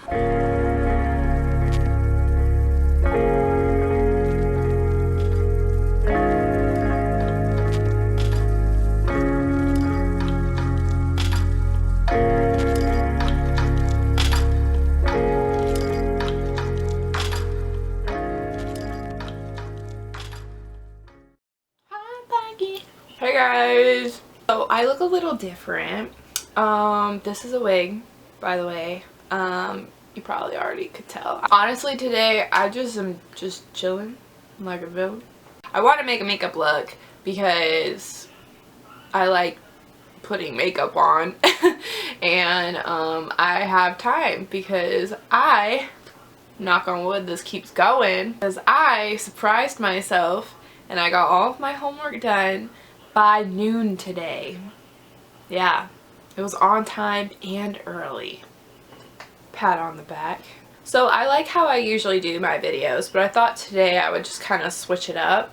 Hey guys! So I look a little different. This is a wig, by the way. You probably already could tell. Honestly, today I just am just chilling like a villain. I want to make a makeup look because I like putting makeup on and I have time because knock on wood, this keeps going, because I surprised myself and I got all of my homework done by noon today. Yeah, it was on time and early. Pat on the back. So I like how I usually do my videos, but I thought today I would just kind of switch it up.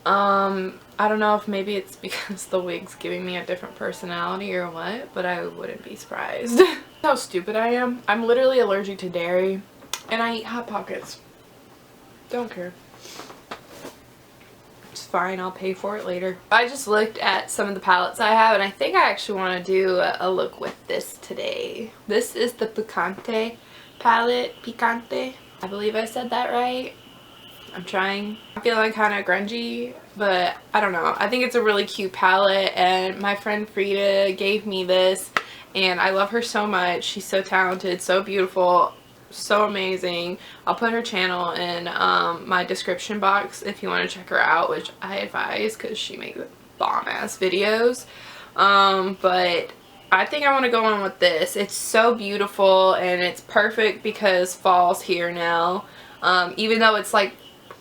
I don't know if maybe it's because the wig's giving me a different personality or what, but I wouldn't be surprised. How stupid I am. I'm literally allergic to dairy and I eat Hot Pockets. Don't care. It's fine, I'll pay for it later. I just looked at some of the palettes I have and I think I actually want to do a look with this today. This is the Picante palette. Picante. I believe I said that right. I'm trying. I'm feeling kind of grungy, but I don't know. I think it's a really cute palette and my friend Frida gave me this and I love her so much. She's so talented, so beautiful, so amazing. I'll put her channel in my description box if you want to check her out, which I advise because she makes bomb ass videos. But I think I want to go on with this. It's so beautiful and it's perfect because fall's here now. Even though it's like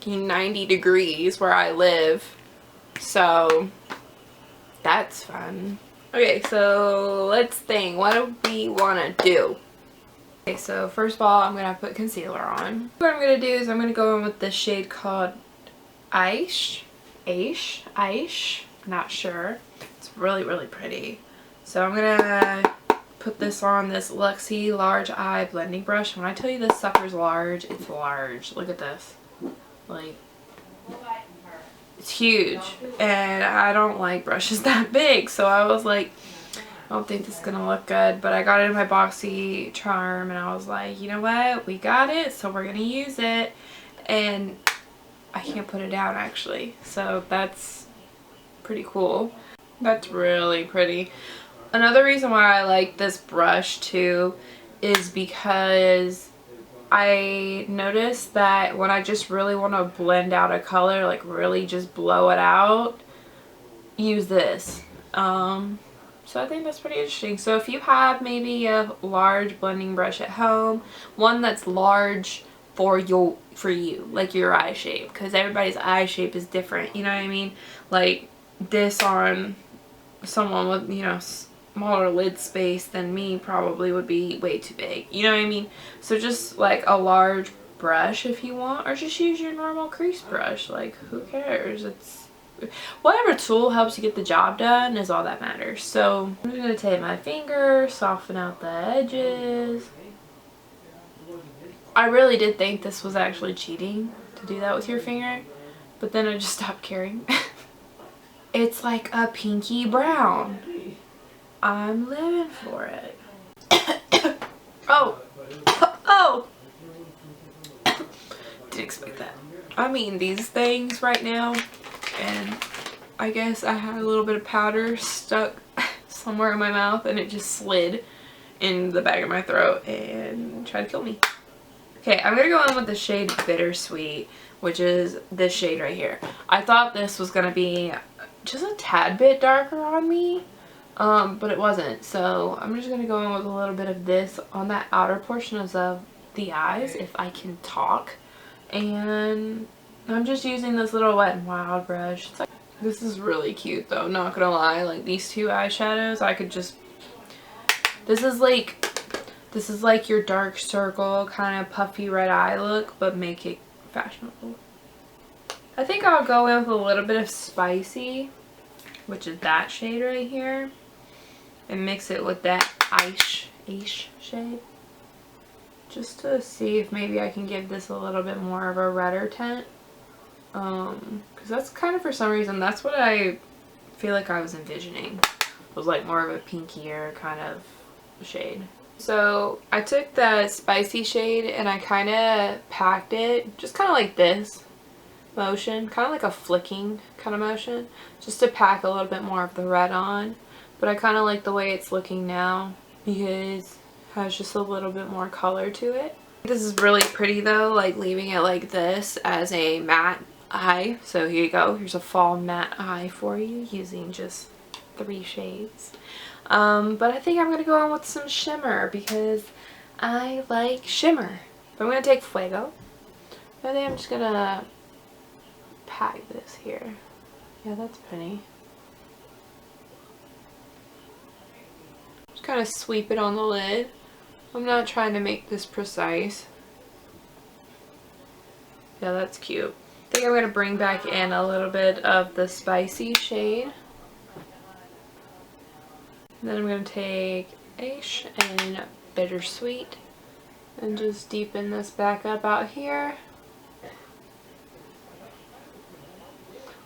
90 degrees where I live, so that's fun. Okay, so let's think. What do we want to do? Okay, so first of all, I'm going to put concealer on. What I'm going to do is I'm going to go in with this shade called Aish. Not sure. It's really, really pretty. So I'm going to put this on this Luxie Large Eye blending brush. When I tell you this sucker's large, it's large. Look at this. Like, it's huge. And I don't like brushes that big. So I was like, I don't think this is gonna look good, but I got it in my boxy charm and I was like, you know what, we got it, so we're gonna use it. And I can't put it down actually, so that's pretty cool. That's really pretty. Another reason why I like this brush too is because I noticed that when I just really want to blend out a color, like really just blow it out, use this. So I think that's pretty interesting. So if you have maybe a large blending brush at home, one that's large for you, like your eye shape, because everybody's eye shape is different, you know what I mean? Like this on someone with, you know, smaller lid space than me probably would be way too big, you know what I mean? So just like a large brush if you want, or just use your normal crease brush. Like, who cares? It's whatever tool helps you get the job done is all that matters. So I'm just going to take my finger, soften out the edges. I really did think this was actually cheating to do that with your finger, but then I just stopped caring. It's like a pinky brown. I'm living for it. Oh! Oh! Didn't expect that. I'm eating these things right now. And I guess I had a little bit of powder stuck somewhere in my mouth and it just slid in the back of my throat and tried to kill me. Okay, I'm going to go in with the shade Bittersweet, which is this shade right here. I thought this was going to be just a tad bit darker on me, but it wasn't. So I'm just going to go in with a little bit of this on that outer portion of the eyes, if I can talk. And I'm just using this little Wet n Wild brush. It's like, this is really cute though, not gonna lie. Like these two eyeshadows, I could just, this is like your dark circle kind of puffy red eye look, but make it fashionable. I think I'll go in with a little bit of Spicy, which is that shade right here, and mix it with that Aish shade. just to see if maybe I can give this a little bit more of a redder tint. Because that's kind of, for some reason, that's what I feel like I was envisioning. It was like more of a pinkier kind of shade. So I took the spicy shade and I kind of packed it just kind of like this motion, kind of like a flicking kind of motion, just to pack a little bit more of the red on. But I kind of like the way it's looking now because it has just a little bit more color to it. This is really pretty though, like leaving it like this as a matte eye. So here you go, here's a fall matte eye for you using just 3 shades. But I think I'm gonna go on with some shimmer because I like shimmer. But I'm gonna take Fuego. I think I'm just gonna pack this here. Yeah, that's pretty. Just kind of sweep it on the lid. I'm not trying to make this precise. Yeah, that's cute. I think I'm gonna bring back in a little bit of the spicy shade. And then I'm going to take Aish and Bittersweet and just deepen this back up out here.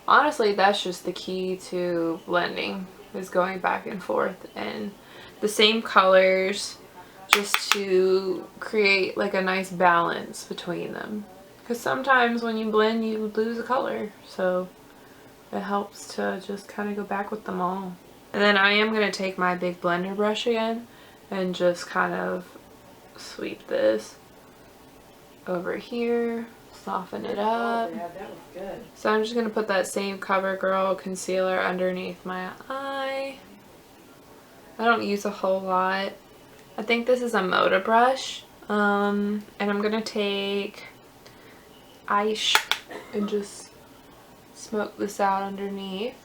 Honestly, that's just the key to blending, is going back and forth and the same colors just to create like a nice balance between them. Because sometimes when you blend you lose a color, so it helps to just kind of go back with them all. And then I am going to take my big blender brush again and just kind of sweep this over here, soften it up. Oh, yeah, that was good. So I'm just going to put that same CoverGirl concealer underneath my eye. I don't use a whole lot. I think this is a Mocha brush. And I'm going to take Aish and just smoke this out underneath.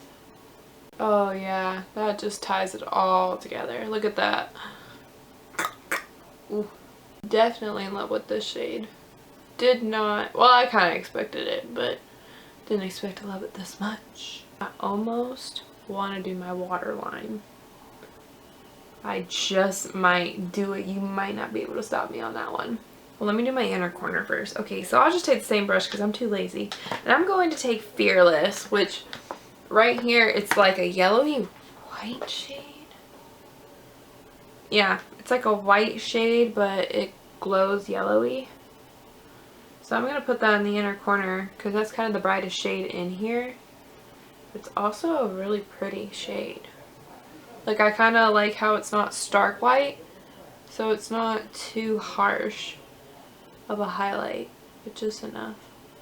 Oh yeah, that just ties it all together. Look at that. Ooh. Definitely in love with this shade. Did not, well, I kind of expected it, but didn't expect to love it this much. I almost want to do my waterline. I just might do it. You might not be able to stop me on that one. Well, let me do my inner corner first. Okay, so I'll just take the same brush because I'm too lazy. And I'm going to take Fearless, which right here, it's like a yellowy white shade. Yeah, it's like a white shade, but it glows yellowy. So I'm going to put that in the inner corner because that's kind of the brightest shade in here. It's also a really pretty shade. Like, I kind of like how it's not stark white, so it's not too harsh of a highlight, but just enough.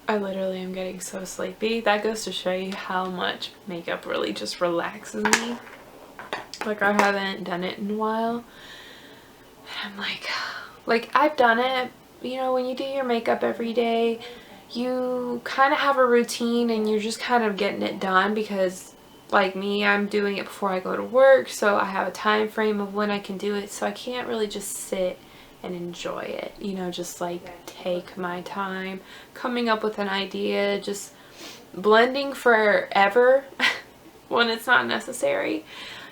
I literally am getting so sleepy. That goes to show you how much makeup really just relaxes me. Like, I haven't done it in a while. And I'm like I've done it, you know, when you do your makeup every day, you kind of have a routine and you're just kind of getting it done because, like me, I'm doing it before I go to work, so I have a time frame of when I can do it, so I can't really just sit and enjoy it, you know, just like take my time coming up with an idea, just blending forever when it's not necessary,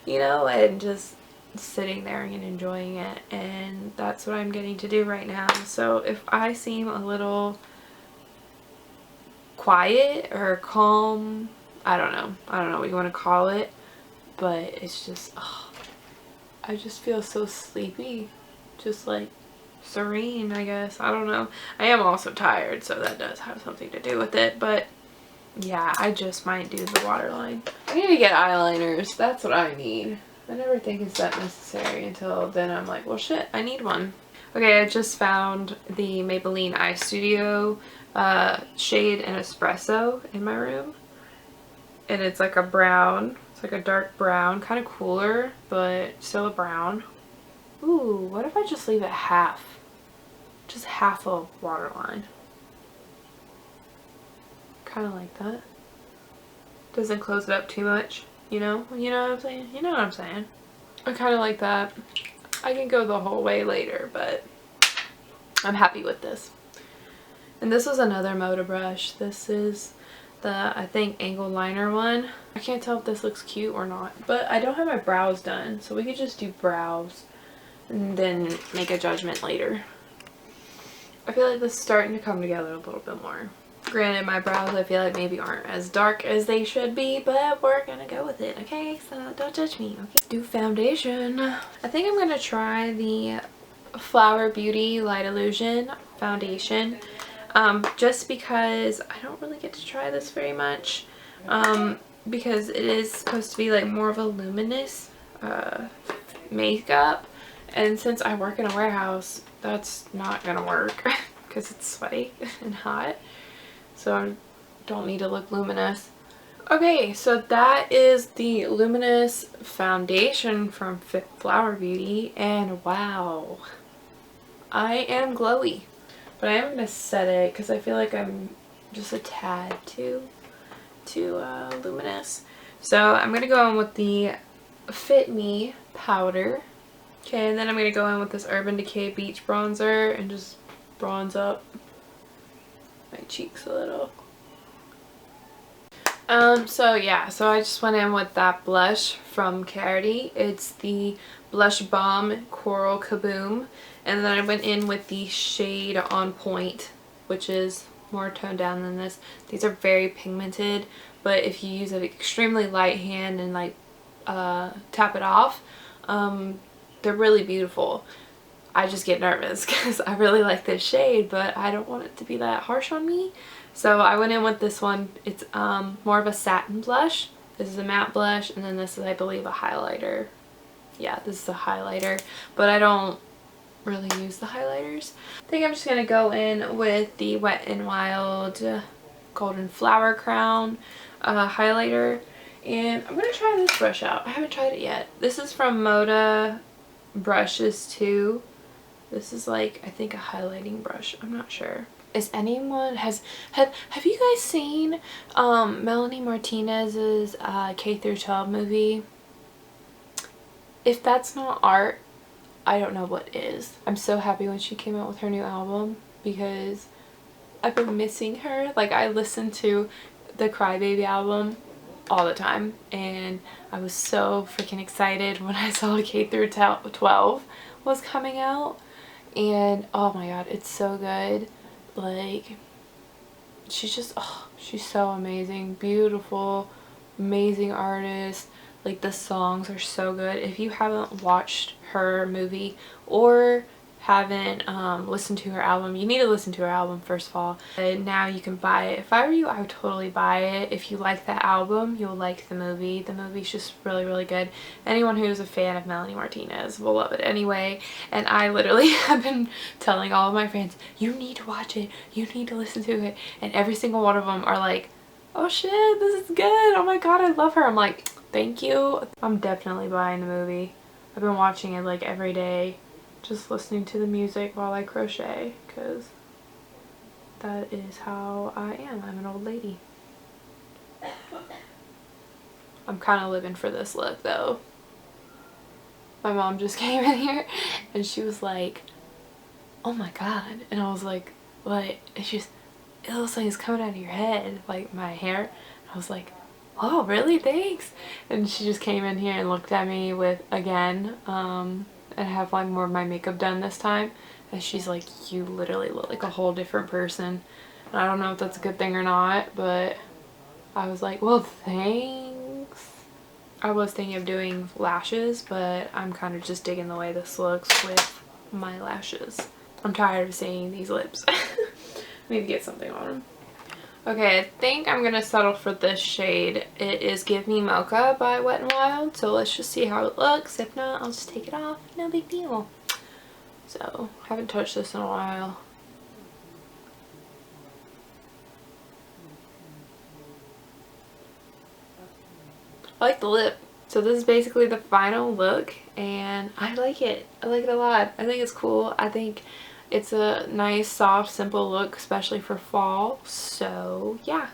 you know, and just sitting there and enjoying it. And that's what I'm getting to do right now. So if I seem a little quiet or calm, I don't know what you want to call it, but it's just, oh, I just feel so sleepy, just like serene, I guess. I don't know. I am also tired, so that does have something to do with it, but yeah, I just might do the waterline. I need to get eyeliners. That's what I need. I never think it's that necessary until then I'm like, well shit, I need one. Okay, I just found the Maybelline Eye Studio shade in Espresso in my room. And it's like a brown. It's like a dark brown, kind of cooler, but still a brown. Ooh, what if I just leave it half? Just half a waterline. Kind of like that. Doesn't close it up too much, you know? You know what I'm saying? You know what I'm saying. I kind of like that. I can go the whole way later, but I'm happy with this. And this was another Mocha brush. This is the, I think, angled liner one. I can't tell if this looks cute or not, but I don't have my brows done, so we could just do brows and then make a judgment later. feel like this is starting to come together a little bit more. Granted, my brows I feel like maybe aren't as dark as they should be, but we're gonna go with it, okay? So don't judge me, okay? Do foundation. I think I'm gonna try the Flower Beauty Light Illusion foundation, just because I don't really get to try this very much, because it is supposed to be like more of a luminous makeup, and since I work in a warehouse, that's not gonna work because it's sweaty and hot, so I don't need to look luminous. Okay, so that is the luminous foundation from Flower Beauty, and wow, I am glowy. But I am going to set it because I feel like I'm just a tad too luminous. So I'm going to go in with the Fit Me powder. Okay, and then I'm going to go in with this Urban Decay Beach Bronzer and just bronze up my cheeks a little. So yeah, so I just went in with that blush from Karity. It's the Blush Bomb Coral Kaboom. And then I went in with the shade On Point, which is more toned down than this. These are very pigmented, but if you use an extremely light hand and like tap it off, they're really beautiful. I just get nervous because I really like this shade, but I don't want it to be that harsh on me. So I went in with this one. It's more of a satin blush. This is a matte blush, and then this is, I believe, a highlighter. Yeah, this is a highlighter, but I don't really use the highlighters. I think I'm just going to go in with the Wet n Wild Golden Flower Crown highlighter, and I'm going to try this brush out. I haven't tried it yet. This is from Mocha Brushes 2. This is like, I think, a highlighting brush. I'm not sure. Is anyone have you guys seen Melanie Martinez's K through 12 movie? If that's not art, I don't know what is. I'm so happy when she came out with her new album because I've been missing her. Like, I listened to the Crybaby album all the time, and I was so freaking excited when I saw K through 12 was coming out, and oh my god, it's so good. Like, she's just, oh, she's so amazing, beautiful, amazing artist. Like, the songs are so good. If you haven't watched her movie or haven't listened to her album, you need to listen to her album first of all. And now you can buy it. If I were you, I would totally buy it. If you like that album, you'll like the movie. The movie's just really, really good. Anyone who's a fan of Melanie Martinez will love it anyway. And I literally have been telling all of my friends, you need to watch it. You need to listen to it. And every single one of them are like, oh shit, this is good. Oh my god, I love her. I'm like, thank you. I'm definitely buying the movie. I've been watching it like every day, just listening to the music while I crochet, because that is how I am. I'm an old lady. I'm kind of living for this look though. My mom just came in here and she was like, oh my god. And I was like, what? And she's, it looks like it's coming out of your head, like my hair. I was like, oh really, thanks. And she just came in here and looked at me with, again, and have like more of my makeup done this time, and she's like, you literally look like a whole different person. And I don't know if that's a good thing or not, but I was like, well, thanks. I was thinking of doing lashes, but I'm kind of just digging the way this looks with my lashes. I'm tired of seeing these lips. I need to get something on them. Okay, I think I'm going to settle for this shade. It is Give Me Mocha by Wet n Wild. So let's just see how it looks. If not, I'll just take it off. No big deal. So, haven't touched this in a while. I like the lip. So this is basically the final look, and I like it. I like it a lot. I think it's cool. I think it's a nice, soft, simple look, especially for fall. So yeah,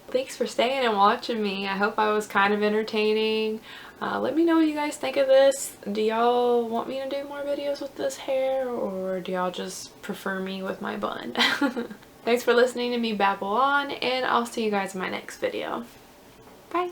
thanks for staying and watching me. I hope I was kind of entertaining. Let me know what you guys think of this. Do y'all want me to do more videos with this hair, or do y'all just prefer me with my bun? Thanks for listening to me babble on, and I'll see you guys in my next video. Bye!